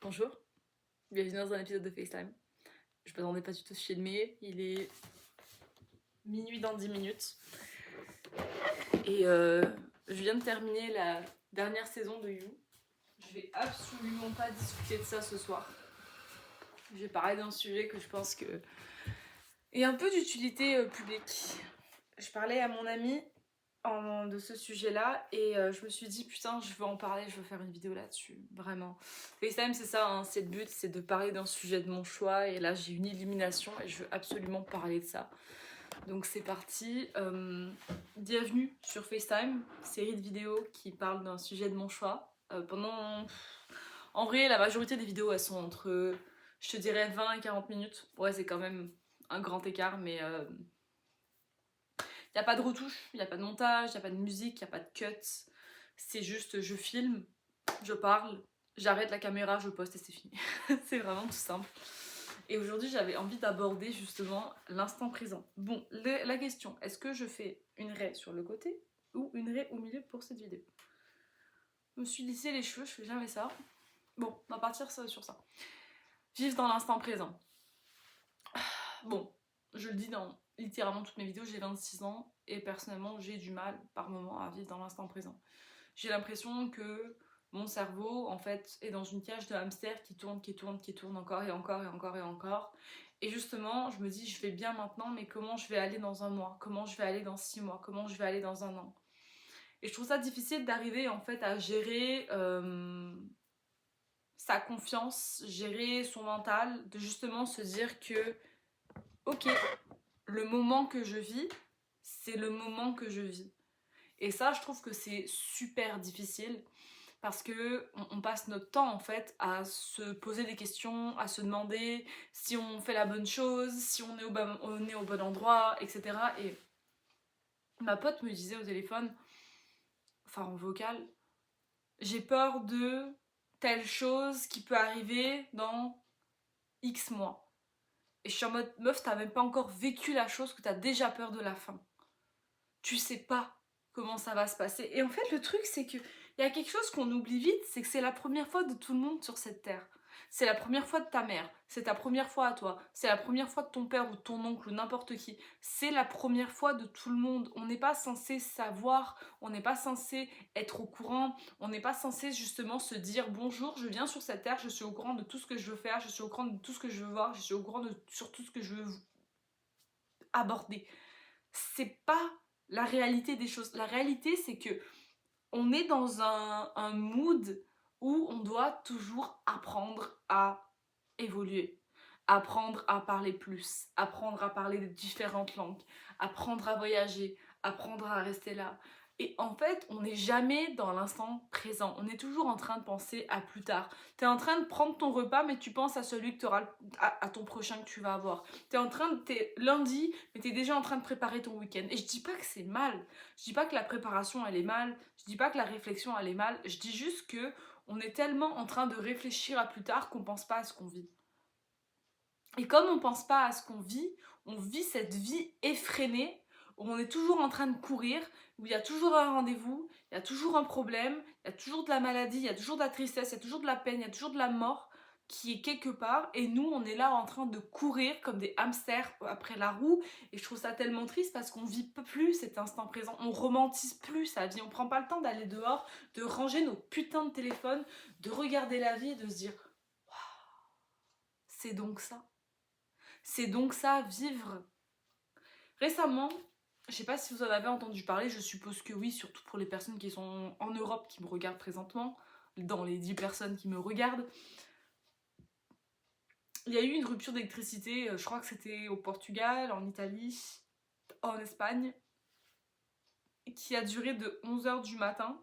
Bonjour, bienvenue dans un épisode de FaceTime. Je m'attendais pas du tout à ce filmer, il est minuit dans 10 minutes. Et je viens de terminer la dernière saison de You. Je vais absolument pas discuter de ça ce soir. Je vais parler d'un sujet que je pense que est un peu d'utilité publique. Je parlais à mon ami de ce sujet-là et je me suis dit putain je veux en parler, je veux faire une vidéo là-dessus, vraiment. FaceTime c'est ça, hein, c'est le but, c'est de parler d'un sujet de mon choix et là j'ai une illumination et je veux absolument parler de ça. Donc c'est parti, bienvenue sur FaceTime, série de vidéos qui parlent d'un sujet de mon choix. En vrai la majorité des vidéos elles sont entre, je te dirais 20 et 40 minutes, ouais c'est quand même un grand écart mais... Il n'y a pas de retouche, il n'y a pas de montage, il n'y a pas de musique, il n'y a pas de cuts. C'est juste je filme, je parle, j'arrête la caméra, je poste et c'est fini. C'est vraiment tout simple. Et aujourd'hui j'avais envie d'aborder justement l'instant présent. Bon, la question, est-ce que je fais une raie sur le côté ou une raie au milieu pour cette vidéo? Je me suis lissé les cheveux, je fais jamais ça. Bon, on va partir sur ça. Vivre dans l'instant présent. Bon, je le dis dans littéralement toutes mes vidéos, j'ai 26 ans et personnellement j'ai du mal par moment à vivre dans l'instant présent. J'ai l'impression que mon cerveau en fait est dans une cage de hamster qui tourne encore et encore et encore et encore. Et justement je me dis je vais bien maintenant mais comment je vais aller dans un mois, comment je vais aller dans 6 mois, comment je vais aller dans un an. Et je trouve ça difficile d'arriver en fait à gérer sa confiance, gérer son mental, de justement se dire que ok, le moment que je vis, c'est le moment que je vis. Et ça, je trouve que c'est super difficile parce que on passe notre temps en fait à se poser des questions, à se demander si on fait la bonne chose, si on est au bon endroit, etc. Et ma pote me disait au téléphone, enfin en vocal, j'ai peur de telle chose qui peut arriver dans X mois. Et je suis en mode, meuf, t'as même pas encore vécu la chose que t'as déjà peur de la fin. Tu sais pas comment ça va se passer. Et en fait, le truc, c'est que il y a quelque chose qu'on oublie vite, c'est que c'est la première fois de tout le monde sur cette terre. C'est la première fois de ta mère, c'est ta première fois à toi, c'est la première fois de ton père ou de ton oncle ou n'importe qui. C'est la première fois de tout le monde. On n'est pas censé savoir, on n'est pas censé être au courant, on n'est pas censé justement se dire bonjour, je viens sur cette terre, je suis au courant de tout ce que je veux faire, je suis au courant de tout ce que je veux voir, je suis au courant de sur tout ce que je veux aborder. C'est pas la réalité des choses. La réalité, c'est que on est dans un mood où on doit toujours apprendre à évoluer, apprendre à parler plus, apprendre à parler de différentes langues, apprendre à voyager, apprendre à rester là. Et en fait, on n'est jamais dans l'instant présent. On est toujours en train de penser à plus tard. Tu es en train de prendre ton repas, mais tu penses à celui que tu auras, à ton prochain que tu vas avoir. T'es lundi, mais tu es déjà en train de préparer ton week-end. Et je dis pas que c'est mal. Je dis pas que la préparation, elle est mal. Je dis pas que la réflexion, elle est mal. Je dis juste que on est tellement en train de réfléchir à plus tard qu'on pense pas à ce qu'on vit. Et comme on pense pas à ce qu'on vit, on vit cette vie effrénée où on est toujours en train de courir, où il y a toujours un rendez-vous, il y a toujours un problème, il y a toujours de la maladie, il y a toujours de la tristesse, il y a toujours de la peine, il y a toujours de la mort qui est quelque part et nous on est là en train de courir comme des hamsters après la roue et je trouve ça tellement triste parce qu'on vit plus cet instant présent, on romantise plus sa vie, on prend pas le temps d'aller dehors, de ranger nos putains de téléphones, de regarder la vie et de se dire c'est donc ça. C'est donc ça, vivre. Récemment, je sais pas si vous en avez entendu parler, je suppose que oui, surtout pour les personnes qui sont en Europe qui me regardent présentement, dans les 10 personnes qui me regardent. Il y a eu une rupture d'électricité, je crois que c'était au Portugal, en Italie, en Espagne, qui a duré de 11h du matin,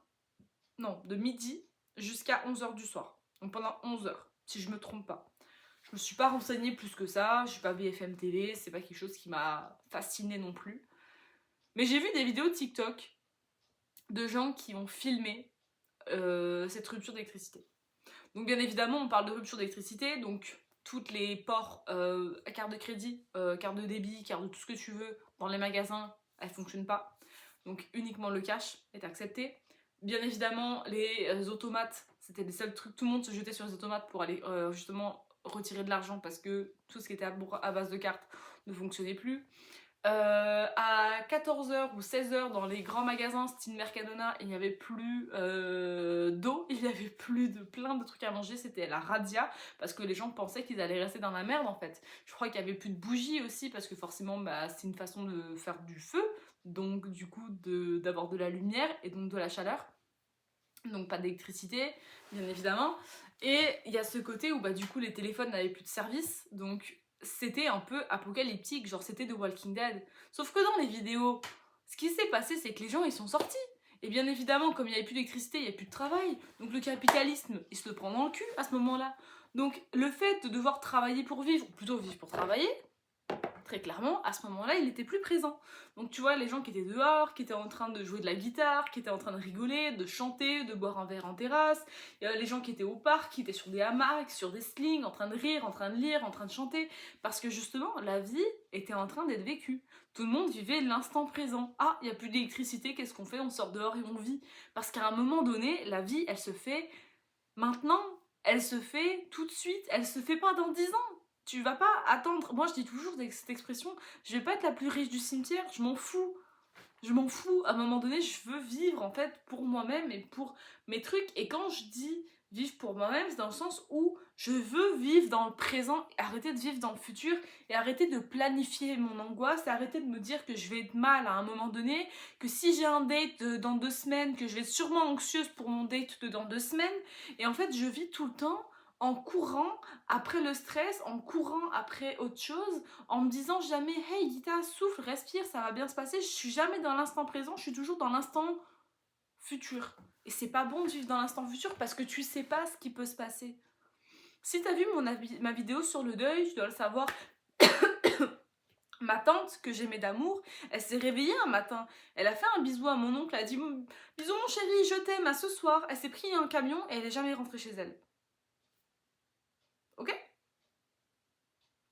non, de midi jusqu'à 11h du soir. Donc pendant 11 heures, si je me trompe pas. Je me suis pas renseignée plus que ça, je suis pas BFM TV, c'est pas quelque chose qui m'a fascinée non plus. Mais j'ai vu des vidéos TikTok de gens qui ont filmé cette rupture d'électricité. Donc bien évidemment, on parle de rupture d'électricité, donc toutes les ports carte de crédit, carte de débit, carte de tout ce que tu veux dans les magasins, elles ne fonctionnent pas. Donc uniquement le cash est accepté. Bien évidemment, les automates, c'était les seuls trucs, tout le monde se jetait sur les automates pour aller justement retirer de l'argent parce que tout ce qui était à base de cartes ne fonctionnait plus. À 14h ou 16h dans les grands magasins style Mercadona, il n'y avait plus d'eau, il n'y avait plus de plein de trucs à manger, c'était la radia parce que les gens pensaient qu'ils allaient rester dans la merde en fait. Je crois qu'il n'y avait plus de bougies aussi parce que forcément bah, c'est une façon de faire du feu, donc du coup d'avoir de la lumière et donc de la chaleur, donc pas d'électricité bien évidemment. Et il y a ce côté où bah, du coup les téléphones n'avaient plus de service, donc c'était un peu apocalyptique, genre c'était The Walking Dead. Sauf que dans les vidéos, ce qui s'est passé, c'est que les gens ils sont sortis. Et bien évidemment, comme il n'y avait plus d'électricité, il n'y a plus de travail. Donc le capitalisme, il se le prend dans le cul à ce moment-là. Donc le fait de devoir travailler pour vivre, ou plutôt vivre pour travailler, très clairement, à ce moment-là, il était plus présent. Donc tu vois, les gens qui étaient dehors, qui étaient en train de jouer de la guitare, qui étaient en train de rigoler, de chanter, de boire un verre en terrasse, les gens qui étaient au parc, qui étaient sur des hamacs, sur des slings, en train de rire, en train de lire, en train de chanter, parce que justement, la vie était en train d'être vécue. Tout le monde vivait l'instant présent. Ah, il n'y a plus d'électricité, qu'est-ce qu'on fait? On sort dehors et on vit. Parce qu'à un moment donné, la vie, elle se fait maintenant, elle se fait tout de suite, elle se fait pas dans 10 ans. Tu vas pas attendre. Moi, je dis toujours cette expression, je vais pas être la plus riche du cimetière, je m'en fous. Je m'en fous. À un moment donné, je veux vivre en fait pour moi-même et pour mes trucs. Et quand je dis vivre pour moi-même, c'est dans le sens où je veux vivre dans le présent, arrêter de vivre dans le futur et arrêter de planifier mon angoisse et arrêter de me dire que je vais être mal à un moment donné, que si j'ai un date dans 2 semaines, que je vais être sûrement anxieuse pour mon date de dans 2 semaines. Et en fait, je vis tout le temps en courant après le stress, en courant après autre chose, en me disant jamais hey Gita, souffle, respire, ça va bien se passer. Je suis jamais dans l'instant présent, je suis toujours dans l'instant futur. Et c'est pas bon de vivre dans l'instant futur parce que tu sais pas ce qui peut se passer. Si t'as vu ma vidéo sur le deuil, tu dois le savoir. Ma tante, que j'aimais d'amour, elle s'est réveillée un matin. Elle a fait un bisou à mon oncle, elle a dit bisous mon chéri, je t'aime, à ce soir. Elle s'est pris un camion et elle est jamais rentrée chez elle. Ok?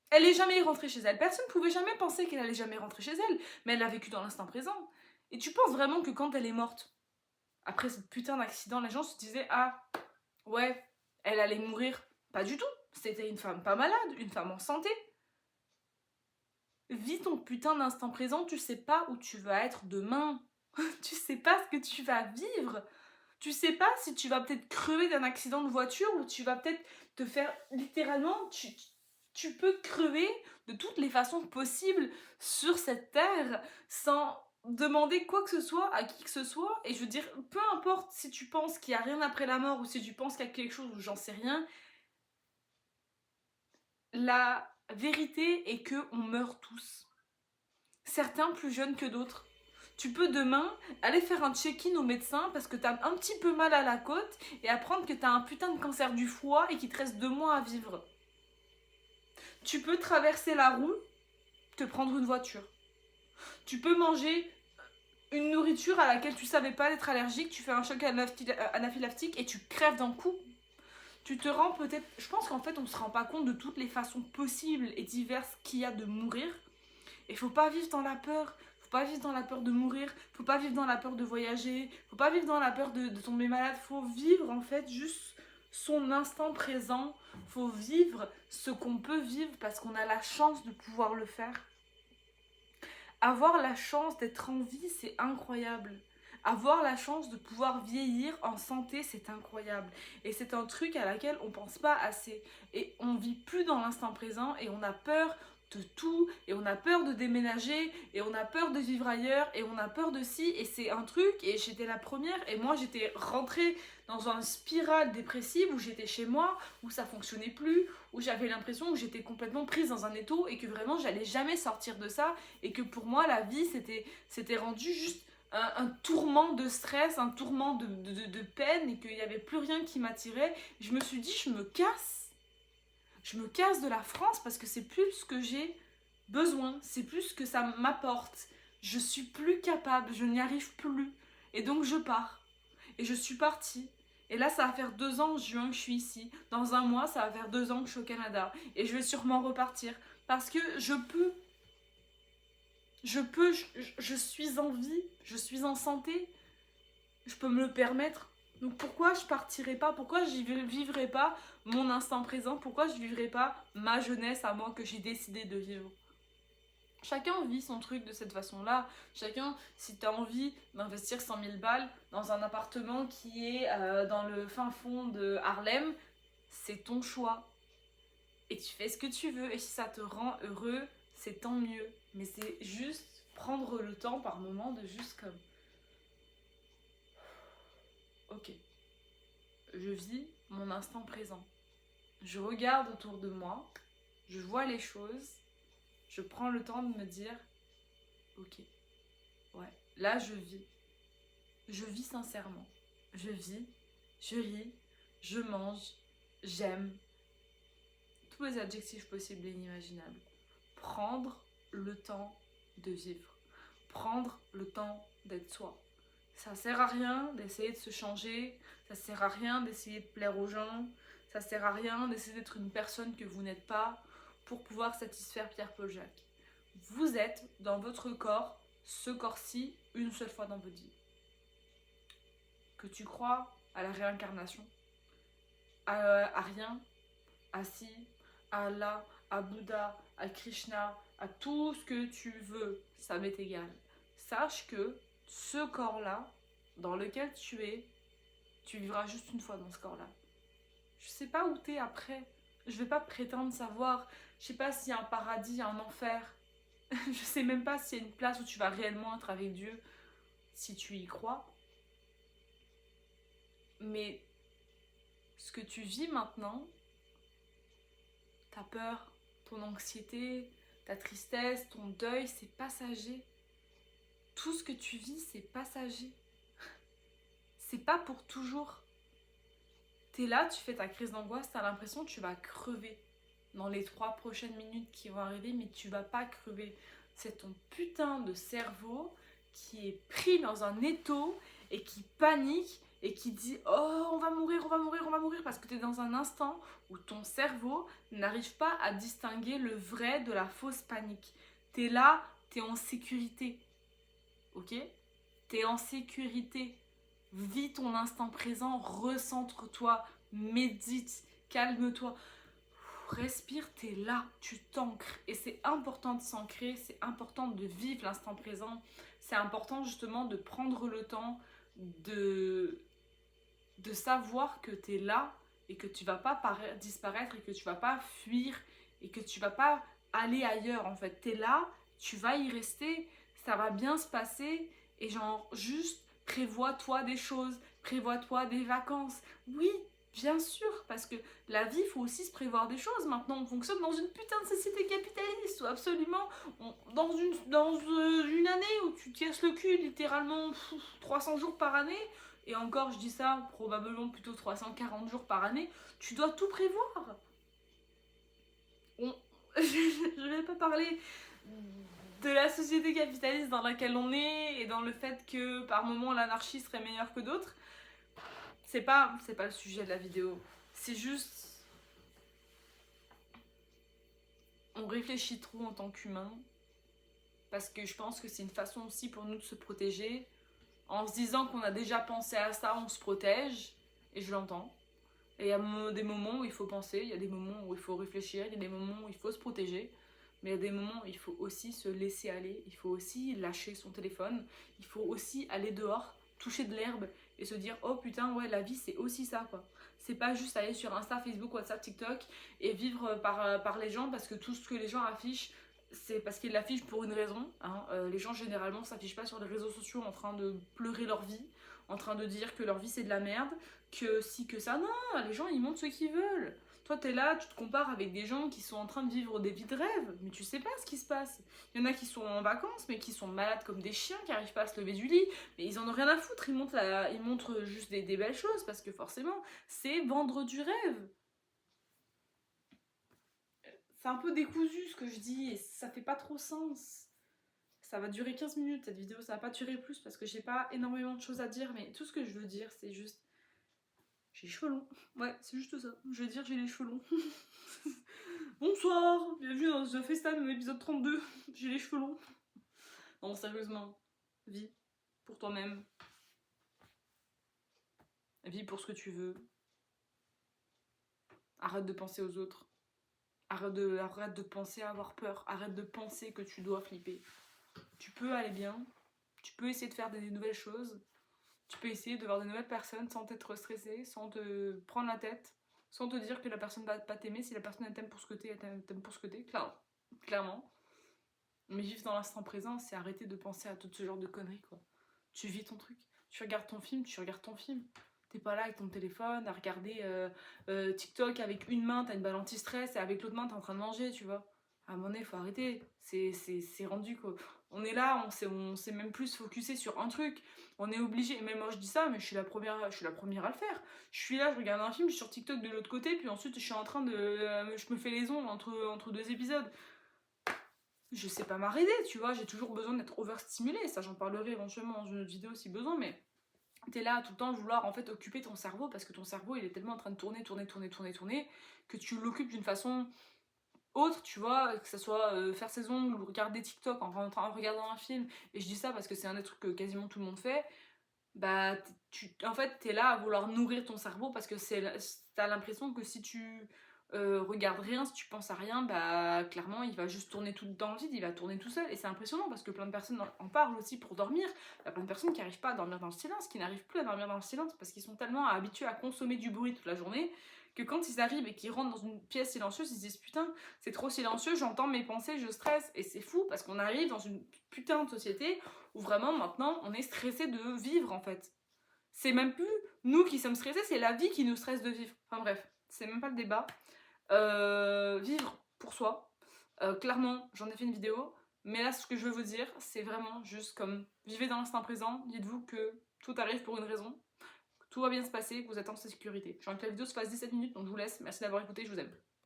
Elle est jamais rentrée chez elle. Personne ne pouvait jamais penser qu'elle allait jamais rentrer chez elle, mais elle a vécu dans l'instant présent. Et tu penses vraiment que quand elle est morte, après ce putain d'accident, les gens se disaient ah ouais, elle allait mourir? Pas du tout. C'était une femme pas malade, une femme en santé. Vis ton putain d'instant présent, tu sais pas où tu vas être demain. Tu sais pas ce que tu vas vivre. Tu sais pas si tu vas peut-être crever d'un accident de voiture ou tu vas peut-être te faire littéralement... Tu peux crever de toutes les façons possibles sur cette terre sans demander quoi que ce soit à qui que ce soit. Et je veux dire, peu importe si tu penses qu'il n'y a rien après la mort ou si tu penses qu'il y a quelque chose ou j'en sais rien, la vérité est que on meurt tous. Certains plus jeunes que d'autres. Tu peux demain aller faire un check-in au médecin parce que t'as un petit peu mal à la côte et apprendre que t'as un putain de cancer du foie et qu'il te reste 2 mois à vivre. Tu peux traverser la roue, te prendre une voiture. Tu peux manger une nourriture à laquelle tu savais pas être allergique, tu fais un choc anaphylactique et tu crèves d'un coup. Tu te rends peut-être... Je pense qu'en fait, on se rend pas compte de toutes les façons possibles et diverses qu'il y a de mourir. Et faut pas vivre dans la peur. Faut pas vivre dans la peur de mourir. Faut pas vivre dans la peur de voyager. Faut pas vivre dans la peur de tomber malade. Faut vivre en fait juste son instant présent. Faut vivre ce qu'on peut vivre parce qu'on a la chance de pouvoir le faire. Avoir la chance d'être en vie, c'est incroyable. Avoir la chance de pouvoir vieillir en santé, c'est incroyable. Et c'est un truc à laquelle on pense pas assez. Et on vit plus dans l'instant présent et on a peur de tout. Et on a peur de déménager. Et on a peur de vivre ailleurs. Et on a peur de ci. Et c'est un truc. Et j'étais la première. Et moi, j'étais rentrée dans une spirale dépressive où j'étais chez moi, où ça fonctionnait plus, où j'avais l'impression que j'étais complètement prise dans un étau et que vraiment, j'allais jamais sortir de ça. Et que pour moi, la vie, c'était rendu juste un tourment de stress, un tourment de peine et qu'il n'y avait plus rien qui m'attirait. Je me suis dit, je me casse. Je me casse de la France parce que c'est plus ce que j'ai besoin, c'est plus ce que ça m'apporte. Je suis plus capable, je n'y arrive plus. Et donc je pars. Et je suis partie. Et là, ça va faire 2 ans en juin que je suis ici. Dans un mois, ça va faire 2 ans que je suis au Canada. Et je vais sûrement repartir. Parce que je suis en vie, je suis en santé, je peux me le permettre. Donc pourquoi je partirais pas, pourquoi je vivrais pas mon instant présent, pourquoi je vivrais pas ma jeunesse à moi que j'ai décidé de vivre. Chacun vit son truc de cette façon-là. Chacun, si tu as envie d'investir 100 000 balles dans un appartement qui est dans le fin fond de Harlem, c'est ton choix. Et tu fais ce que tu veux. Et si ça te rend heureux, c'est tant mieux. Mais c'est juste prendre le temps par moment de juste comme... Ok, je vis mon instant présent. Je regarde autour de moi, je vois les choses, je prends le temps de me dire, ok, ouais, là je vis. Je vis sincèrement. Je vis, je ris, je mange, j'aime. Tous les adjectifs possibles et inimaginables. Prendre le temps de vivre. Prendre le temps d'être soi. Ça sert à rien d'essayer de se changer. Ça sert à rien d'essayer de plaire aux gens. Ça sert à rien d'essayer d'être une personne que vous n'êtes pas pour pouvoir satisfaire Pierre-Paul Jacques. Vous êtes dans votre corps, ce corps-ci, une seule fois dans votre vie. Que tu crois à la réincarnation, à rien, à si, à Allah, à Bouddha, à Krishna, à tout ce que tu veux, ça m'est égal. Sache que ce corps-là, dans lequel tu es, tu vivras juste une fois dans ce corps-là. Je sais pas où t'es après. Je vais pas prétendre savoir. Je sais pas s'il y a un paradis, un enfer. Je sais même pas s'il y a une place où tu vas réellement être avec Dieu, si tu y crois. Mais ce que tu vis maintenant, ta peur, ton anxiété, ta tristesse, ton deuil, c'est passager. Tout ce que tu vis, c'est passager. C'est pas pour toujours. T'es là, tu fais ta crise d'angoisse, t'as l'impression que tu vas crever dans les 3 prochaines minutes qui vont arriver, mais tu vas pas crever. C'est ton putain de cerveau qui est pris dans un étau et qui panique et qui dit oh on va mourir, on va mourir, on va mourir, parce que t'es dans un instant où ton cerveau n'arrive pas à distinguer le vrai de la fausse panique. T'es là, t'es en sécurité, ok? T'es en sécurité. Vis ton instant présent, recentre-toi, médite, calme-toi. Respire, t'es là, tu t'ancres. Et c'est important de s'ancrer, c'est important de vivre l'instant présent. C'est important justement de prendre le temps de savoir que t'es là et que tu vas pas disparaître et que tu vas pas fuir et que tu vas pas aller ailleurs en fait. T'es là, tu vas y rester, ça va bien se passer et genre juste prévois-toi des choses, prévois-toi des vacances. Oui, bien sûr, parce que la vie, il faut aussi se prévoir des choses. Maintenant, on fonctionne dans une putain de société capitaliste où absolument, dans une année où tu te casses le cul littéralement 300 jours par année, et encore je dis ça, probablement plutôt 340 jours par année, tu dois tout prévoir. Je vais pas parler de la société capitaliste dans laquelle on est et dans le fait que par moments l'anarchie serait meilleure que d'autres. C'est pas le sujet de la vidéo. C'est juste... On réfléchit trop en tant qu'humain. Parce que je pense que c'est une façon aussi pour nous de se protéger. En se disant qu'on a déjà pensé à ça, on se protège. Et je l'entends. Et il y a des moments où il faut penser, il y a des moments où il faut réfléchir, il y a des moments où il faut se protéger. Mais il y a des moments où il faut aussi se laisser aller, il faut aussi lâcher son téléphone, il faut aussi aller dehors, toucher de l'herbe et se dire oh putain ouais la vie c'est aussi ça quoi. C'est pas juste aller sur Insta, Facebook, WhatsApp, TikTok et vivre par les gens parce que tout ce que les gens affichent c'est parce qu'ils l'affichent pour une raison. Hein. Les gens généralement s'affichent pas sur les réseaux sociaux en train de pleurer leur vie, en train de dire que leur vie c'est de la merde, que si que ça, non, les gens ils montrent ce qu'ils veulent. Toi, t'es là, tu te compares avec des gens qui sont en train de vivre des vies de rêve, mais tu sais pas ce qui se passe. Il y en a qui sont en vacances, mais qui sont malades comme des chiens, qui arrivent pas à se lever du lit, mais ils en ont rien à foutre, ils montrent juste des belles choses, parce que forcément, c'est vendre du rêve. C'est un peu décousu ce que je dis, et ça fait pas trop sens. Ça va durer 15 minutes cette vidéo, ça va pas durer plus, parce que j'ai pas énormément de choses à dire, mais tout ce que je veux dire, c'est juste... J'ai les cheveux longs. Ouais, c'est juste ça. Je veux dire, j'ai les cheveux longs. Bonsoir, bienvenue dans The FaceTime épisode 32. J'ai les cheveux longs. Non, sérieusement, vis pour toi-même. vis pour ce que tu veux. Arrête de penser aux autres. Arrête de penser à avoir peur. Arrête de penser que tu dois flipper. Tu peux aller bien. Tu peux essayer de faire des nouvelles choses. Tu peux essayer de voir de nouvelles personnes sans t'être stressé, sans te prendre la tête, sans te dire que la personne va pas t'aimer. Si la personne elle t'aime pour ce que t'es, elle t'aime pour ce que t'es, clairement. Mais vivre dans l'instant présent, c'est arrêter de penser à tout ce genre de conneries, quoi. Tu vis ton truc. Tu regardes ton film, tu regardes ton film. T'es pas là avec ton téléphone à regarder TikTok avec une main, t'as une balle anti-stress, et avec l'autre main, t'es en train de manger, tu vois. À un moment donné, faut arrêter. C'est rendu, quoi. On est là, on s'est même plus focusé sur un truc. On est obligé, et même moi je dis ça, mais je suis la première à le faire. Je suis là, je regarde un film, je suis sur TikTok de l'autre côté, puis ensuite je suis en train de. Je me fais les ongles entre deux épisodes. Je sais pas m'arrêter, tu vois, j'ai toujours besoin d'être overstimulée. Ça, j'en parlerai éventuellement dans une autre vidéo si besoin, mais t'es là tout le temps à vouloir en fait occuper ton cerveau parce que ton cerveau il est tellement en train de tourner que tu l'occupes d'une façon autre, tu vois, que ce soit faire ses ongles ou regarder TikTok en regardant un film. Et je dis ça parce que c'est un des trucs que quasiment tout le monde fait. Bah, en fait, t'es là à vouloir nourrir ton cerveau parce que t'as l'impression que si tu regardes rien, si tu penses à rien, bah clairement il va juste tourner tout dans le vide, il va tourner tout seul. Et c'est impressionnant parce que plein de personnes en parlent aussi pour dormir. Il y a plein de personnes qui n'arrivent pas à dormir dans le silence, qui n'arrivent plus à dormir dans le silence parce qu'ils sont tellement habitués à consommer du bruit toute la journée que quand ils arrivent et qu'ils rentrent dans une pièce silencieuse, ils se disent putain, c'est trop silencieux, j'entends mes pensées, je stresse. Et c'est fou parce qu'on arrive dans une putain de société où vraiment maintenant on est stressé de vivre en fait. C'est même plus nous qui sommes stressés, c'est la vie qui nous stresse de vivre. Enfin bref, c'est même pas le débat. Vivre pour soi. Clairement, j'en ai fait une vidéo, mais là ce que je veux vous dire, c'est vraiment juste comme vivez dans l'instant présent, dites-vous que tout arrive pour une raison, que tout va bien se passer, que vous êtes en sécurité. J'ai envie que la vidéo se fasse 17 minutes, donc je vous laisse. Merci d'avoir écouté, je vous aime.